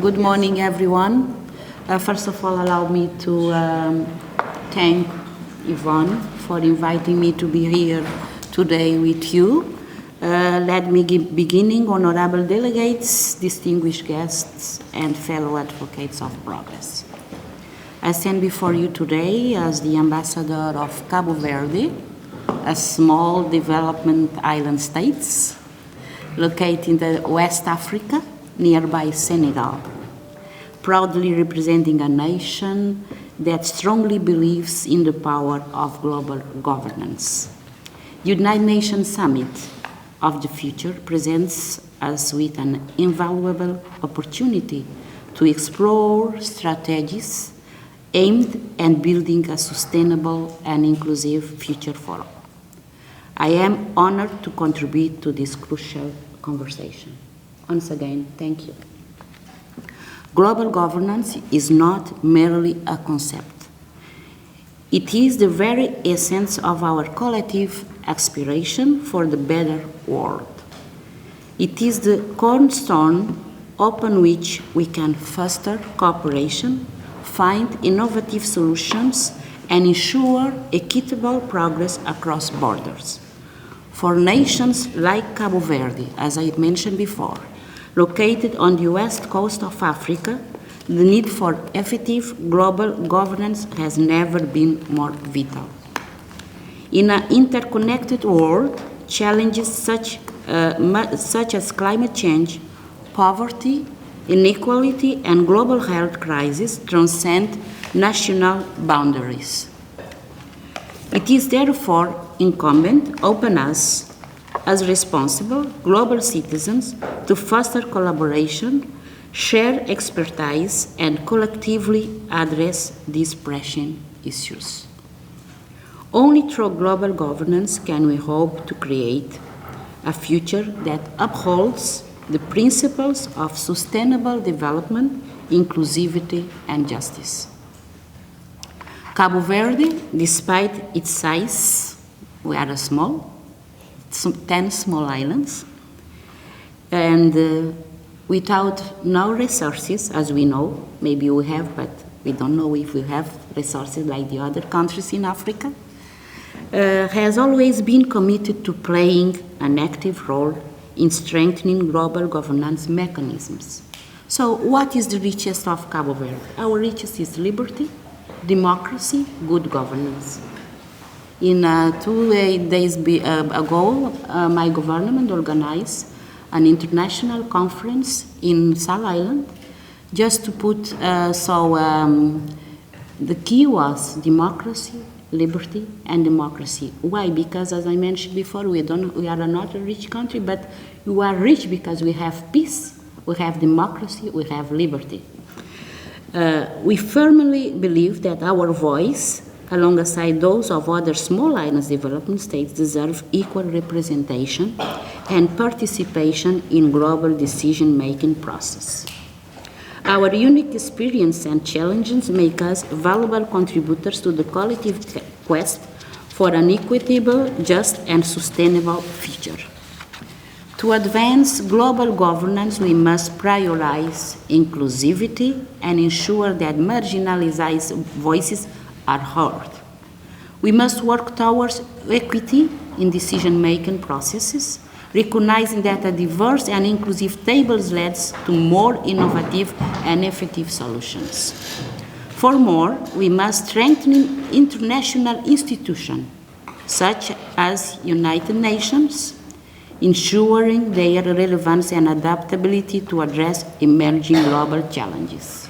Good morning, everyone. First of all, allow me to thank Yvonne for inviting me to be here today with you. Let me beginning, honorable delegates, distinguished guests, and fellow advocates of progress. I stand before you today as the ambassador of Cabo Verde, a small development island state located in the West Africa, nearby Senegal, proudly representing a nation that strongly believes in the power of global governance. United Nations Summit of the Future presents us with an invaluable opportunity to explore strategies aimed at building a sustainable and inclusive future for all. I am honored to contribute to this crucial conversation. Once again, thank you. Global governance is not merely a concept. It is the very essence of our collective aspiration for the better world. It is the cornerstone upon which we can foster cooperation, find innovative solutions, and ensure equitable progress across borders. For nations like Cabo Verde, as I mentioned before, located on the west coast of Africa, the need for effective global governance has never been more vital. In an interconnected world, challenges such as climate change, poverty, inequality, and global health crisis transcend national boundaries. It is therefore incumbent upon us as responsible global citizens to foster collaboration, share expertise, and collectively address these pressing issues. Only through global governance can we hope to create a future that upholds the principles of sustainable development, inclusivity, and justice. Cabo Verde, despite its size, we are small, 10 small islands, and without no resources, as we know, maybe we have, but we don't know if we have resources like the other countries in Africa, has always been committed to playing an active role in strengthening global governance mechanisms. So what is the richest of Cabo Verde? Our richest is liberty, democracy, good governance. In 2 days ago, my government organized an international conference in Sal Island just to put, the key was democracy, liberty, and democracy. Why? Because as I mentioned before, we are not a rich country, but we are rich because we have peace, we have democracy, we have liberty. We firmly believe that our voice, alongside those of other small islands development states, deserve equal representation and participation in global decision-making process. Our unique experience and challenges make us valuable contributors to the collective quest for an equitable, just, and sustainable future. To advance global governance, we must prioritize inclusivity and ensure that marginalized voices are heard. We must work towards equity in decision-making processes, recognizing that a diverse and inclusive table leads to more innovative and effective solutions. Furthermore, we must strengthen international institutions, such as United Nations, ensuring their relevance and adaptability to address emerging global challenges.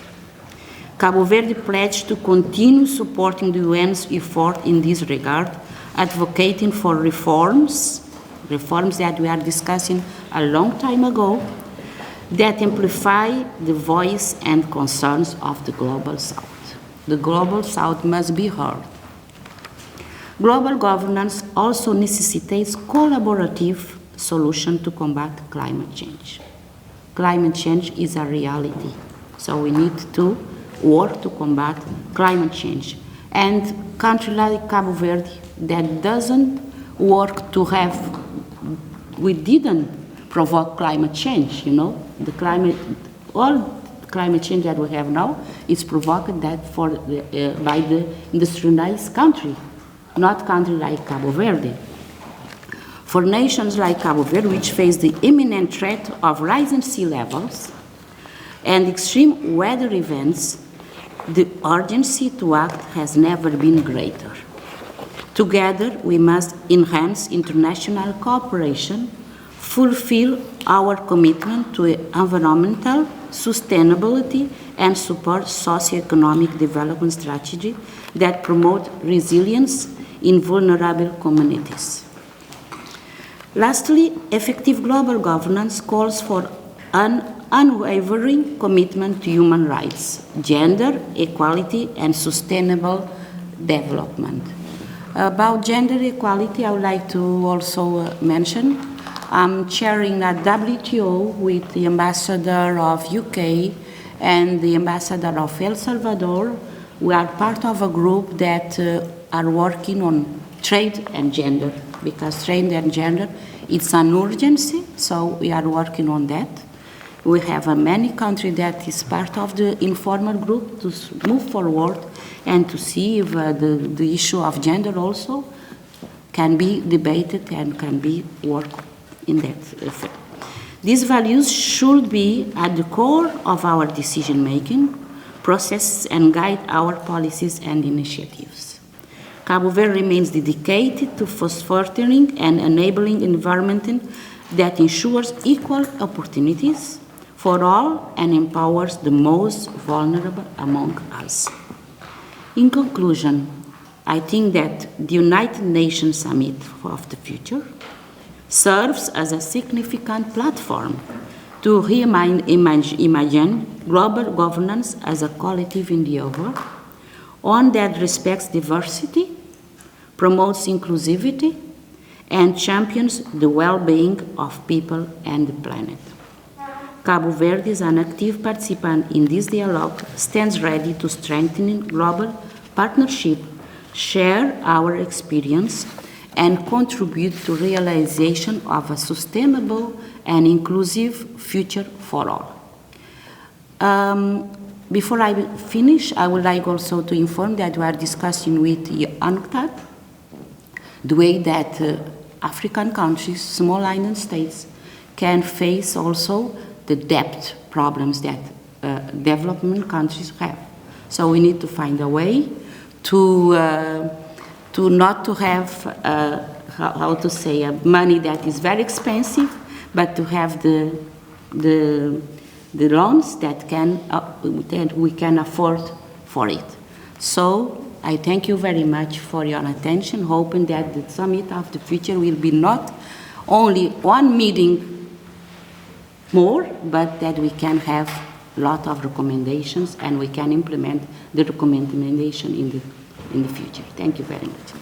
Cabo Verde pledged to continue supporting the UN's effort in this regard, advocating for reforms that we are discussing a long time ago, that amplify the voice and concerns of the Global South. The Global South must be heard. Global governance also necessitates collaborative solutions to combat climate change. Climate change is a reality, so we need to work to combat climate change. And country like Cabo Verde that doesn't work to have, we didn't provoke climate change, the climate, all climate change that we have now is provoked by the industrialized country, not country like Cabo Verde. For nations like Cabo Verde, which face the imminent threat of rising sea levels and extreme weather events, the urgency to act has never been greater. Together, we must enhance international cooperation, fulfill our commitment to environmental sustainability, and support socioeconomic development strategies that promote resilience in vulnerable communities. Lastly, effective global governance calls for an unwavering commitment to human rights, gender equality, and sustainable development. About gender equality, I would like to also mention I'm chairing a WTO with the ambassador of UK and the ambassador of El Salvador. We are part of a group that are working on trade and gender, because trade and gender, it's an urgency, so we are working on that. We have many countries that is part of the informal group to move forward and to see if the issue of gender also can be debated and can be worked in that effect. These values should be at the core of our decision-making process and guide our policies and initiatives. Cabo Verde remains dedicated to fostering and enabling an environment that ensures equal opportunities for all and empowers the most vulnerable among us. In conclusion, I think that the United Nations Summit of the Future serves as a significant platform to reimagine global governance as a collective endeavor, one that respects diversity, promotes inclusivity, and champions the well-being of people and the planet. Cabo Verde, as an active participant in this dialogue, stands ready to strengthen global partnership, share our experience, and contribute to realization of a sustainable and inclusive future for all. Before I finish, I would like also to inform that we are discussing with UNCTAD the way that African countries, small island states, can face also the debt problems that development countries have. So we need to find a way to not to have, how to say, money that is very expensive, but to have the loans that we can afford for it. So I thank you very much for your attention, hoping that the Summit of the Future will be not only one meeting more, but that we can have a lot of recommendations and we can implement the recommendation in the future. Thank you very much.